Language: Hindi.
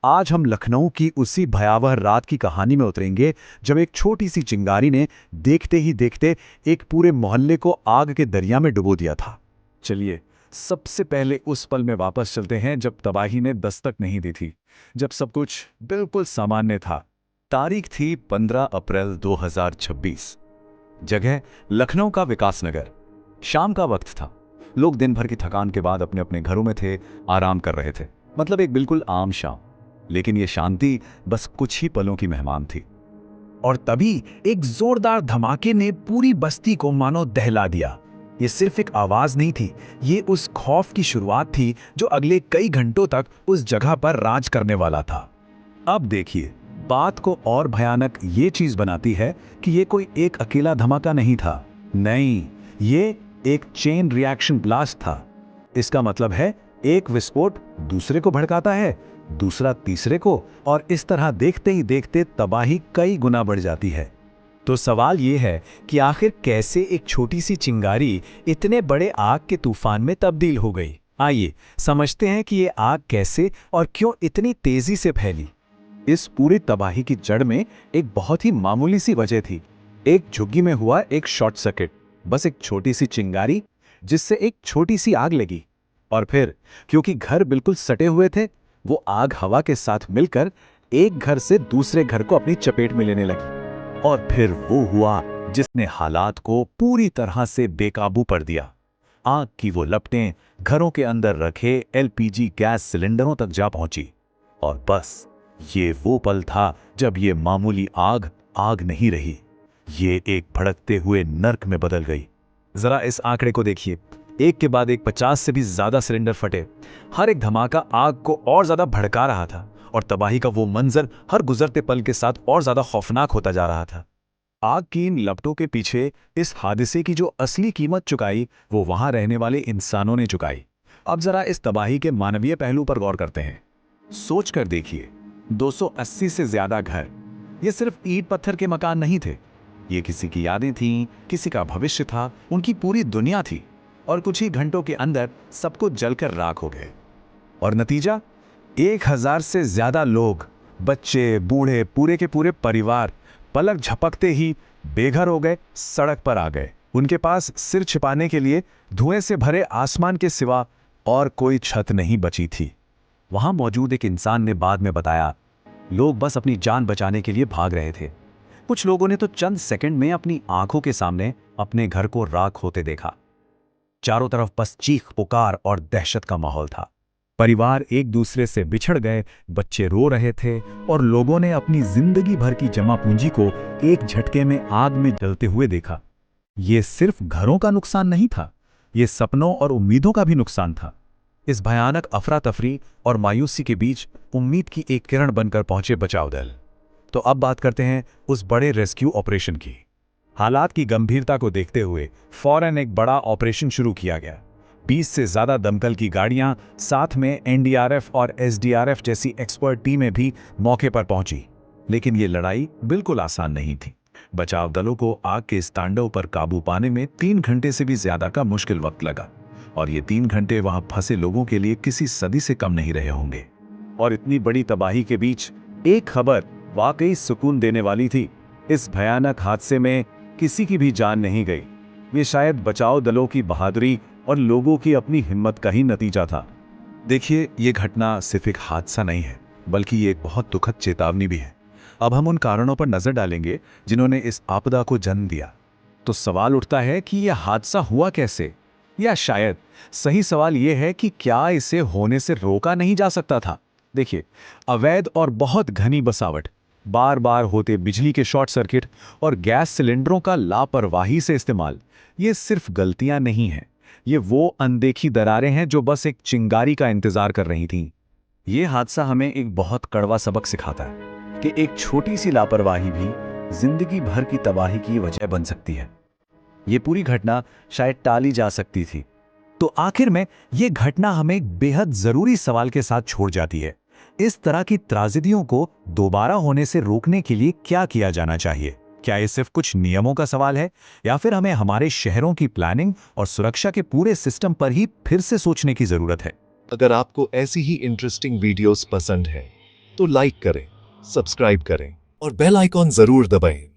आज हम लखनऊ की उसी भयावह रात की कहानी में उतरेंगे जब एक छोटी सी चिंगारी ने देखते ही देखते एक पूरे मोहल्ले को आग के दरिया में डुबो दिया था। चलिए, सबसे पहले उस पल में वापस चलते हैं जब तबाही ने दस्तक नहीं दी थी, जब सब कुछ बिल्कुल सामान्य था। तारीख थी 15 अप्रैल 2026। जगह लखनऊ का विकास नगर। शाम का वक्त था। लोग दिन भर की थकान के बाद अपने अपने घरों में थे, आराम कर रहे थे। मतलब एक बिल्कुल आम शाम। लेकिन ये शांति बस कुछ ही पलों की मेहमान थी। और तभी एक जोरदार धमाके ने पूरी बस्ती को मानो दहला दिया। ये सिर्फ एक आवाज नहीं थी, ये उस खौफ की शुरुआत थी जो अगले कई घंटों तक उस जगह पर राज करने वाला था। अब देखिए, बात को और भयानक ये चीज बनाती है कि ये कोई एक अकेला धमाका नहीं था। नहीं, ये एक चेन रिएक्शन ब्लास्ट था। इसका मतलब है एक विस्फोट दूसरे को भड़काता है, दूसरा तीसरे को, और इस तरह देखते ही देखते तबाही कई गुना बढ़ जाती है। तो सवाल ये है कि आखिर कैसे एक छोटी सी चिंगारी इतने बड़े आग के तूफान में तब्दील हो गई। आइए समझते हैं कि ये आग कैसे और क्यों इतनी तेजी से फैली। इस पूरी तबाही की जड़ में एक बहुत ही मामूली सी वजह थी। एक झुग्गी में हुआ एक शॉर्ट सर्किट। बस एक छोटी सी चिंगारी जिससे एक छोटी सी आग लगी, और फिर क्योंकि घर बिल्कुल सटे हुए थे, वो आग हवा के साथ मिलकर एक घर से दूसरे घर को अपनी चपेट में लेने लगी। और फिर वो हुआ जिसने हालात को पूरी तरह से बेकाबू कर दिया। आग की वो लपटें घरों के अंदर रखे एलपीजी गैस सिलेंडरों तक जा पहुंची। और बस ये वो पल था जब ये मामूली आग आग नहीं रही, ये एक भड़कते हुए नर्क में बदल गई। जरा इस आंकड़े को देखिए, एक के बाद एक 50 से भी ज्यादा सिलेंडर फटे। हर एक धमाका आग को और ज्यादा भड़का रहा था, और तबाही का वो मंजर हर गुजरते पल के साथ और ज्यादा खौफनाक होता जा रहा था। आग की इन लपटों के पीछे इस हादसे की जो असली कीमत चुकाई, वो वहां रहने वाले इंसानों ने चुकाई। अब जरा इस तबाही के मानवीय पहलू पर गौर करते हैं। सोच कर देखिए, 280 से ज्यादा घर, ये सिर्फ ईंट पत्थर के मकान नहीं थे। ये किसी की यादें थीं, किसी का भविष्य था, उनकी पूरी दुनिया थी। और कुछ ही घंटों के अंदर सब कुछ जलकर राख हो गए। और नतीजा, 1000 से ज्यादा लोग, बच्चे, बूढ़े, पूरे के पूरे परिवार पलक झपकते ही बेघर हो गए, सड़क पर आ गए। उनके पास सिर छिपाने के लिए धुएं से भरे आसमान के सिवा और कोई छत नहीं बची थी। वहां मौजूद एक इंसान ने बाद में बताया, लोग बस अपनी जान बचाने के लिए भाग रहे थे। कुछ लोगों ने तो चंद सेकंड में अपनी आंखों के सामने अपने घर को राख होते देखा। चारों तरफ बस चीख पुकार और दहशत का माहौल था। परिवार एक दूसरे से बिछड़ गए, बच्चे रो रहे थे, और लोगों ने अपनी जिंदगी भर की जमा पूंजी को एक झटके में आग में जलते हुए देखा। ये सिर्फ घरों का नुकसान नहीं था, ये सपनों और उम्मीदों का भी नुकसान था। इस भयानक अफरा तफरी और मायूसी के बीच उम्मीद की एक किरण बनकर पहुंचे बचाव दल। तो अब बात करते हैं उस बड़े रेस्क्यू ऑपरेशन की। हालात की गंभीरता को देखते हुए फौरन एक बड़ा ऑपरेशन शुरू किया गया। 20 से ज्यादा दमकल की गाड़ियां, साथ में एनडीआरएफ और एसडीआरएफ जैसी एक्सपर्ट टीमें भी मौके पर पहुंची। लेकिन ये लड़ाई बिल्कुल आसान नहीं थी। बचाव दलों को आग के इस तांडव पर काबू पाने में 3 घंटे से भी ज्यादा का मुश्किल वक्त लगा। और ये 3 घंटे वहां फंसे लोगों के लिए किसी सदी से कम नहीं रहे होंगे। और इतनी बड़ी तबाही के बीच एक खबर वाकई सुकून देने वाली थी। इस भयानक हादसे में किसी की भी जान नहीं गई। ये शायद बचाव दलों की बहादुरी और लोगों की अपनी हिम्मत का ही नतीजा था। देखिए, ये घटना सिर्फ एक हादसा नहीं है, बल्कि ये एक बहुत दुखद चेतावनी भी है। अब हम उन कारणों पर नजर डालेंगे जिन्होंने इस आपदा को जन्म दिया। तो सवाल उठता है कि यह हादसा हुआ कैसे, या शायद सही सवाल यह है कि क्या इसे होने से रोका नहीं जा सकता था। देखिए, अवैध और बहुत घनी बसावट, बार बार होते बिजली के शॉर्ट सर्किट और गैस सिलेंडरों का लापरवाही से इस्तेमाल, ये सिर्फ गलतियां नहीं हैं, ये वो अनदेखी दरारें हैं जो बस एक चिंगारी का इंतजार कर रही थीं। ये हादसा हमें एक बहुत कड़वा सबक सिखाता है कि एक छोटी सी लापरवाही भी जिंदगी भर की तबाही की वजह बन सकती है। ये पूरी घटना शायद टाली जा सकती थी। तो आखिर में ये घटना हमें एक बेहद जरूरी सवाल के साथ छोड़ जाती है। इस तरह की त्राजेडियों को दोबारा होने से रोकने के लिए क्या किया जाना चाहिए? क्या ये सिर्फ कुछ नियमों का सवाल है, या फिर हमें हमारे शहरों की प्लानिंग और सुरक्षा के पूरे सिस्टम पर ही फिर से सोचने की जरूरत है? अगर आपको ऐसी ही इंटरेस्टिंग वीडियोस पसंद है तो लाइक करें, सब्सक्राइब करें और बेल आइकॉन जरूर दबाएं।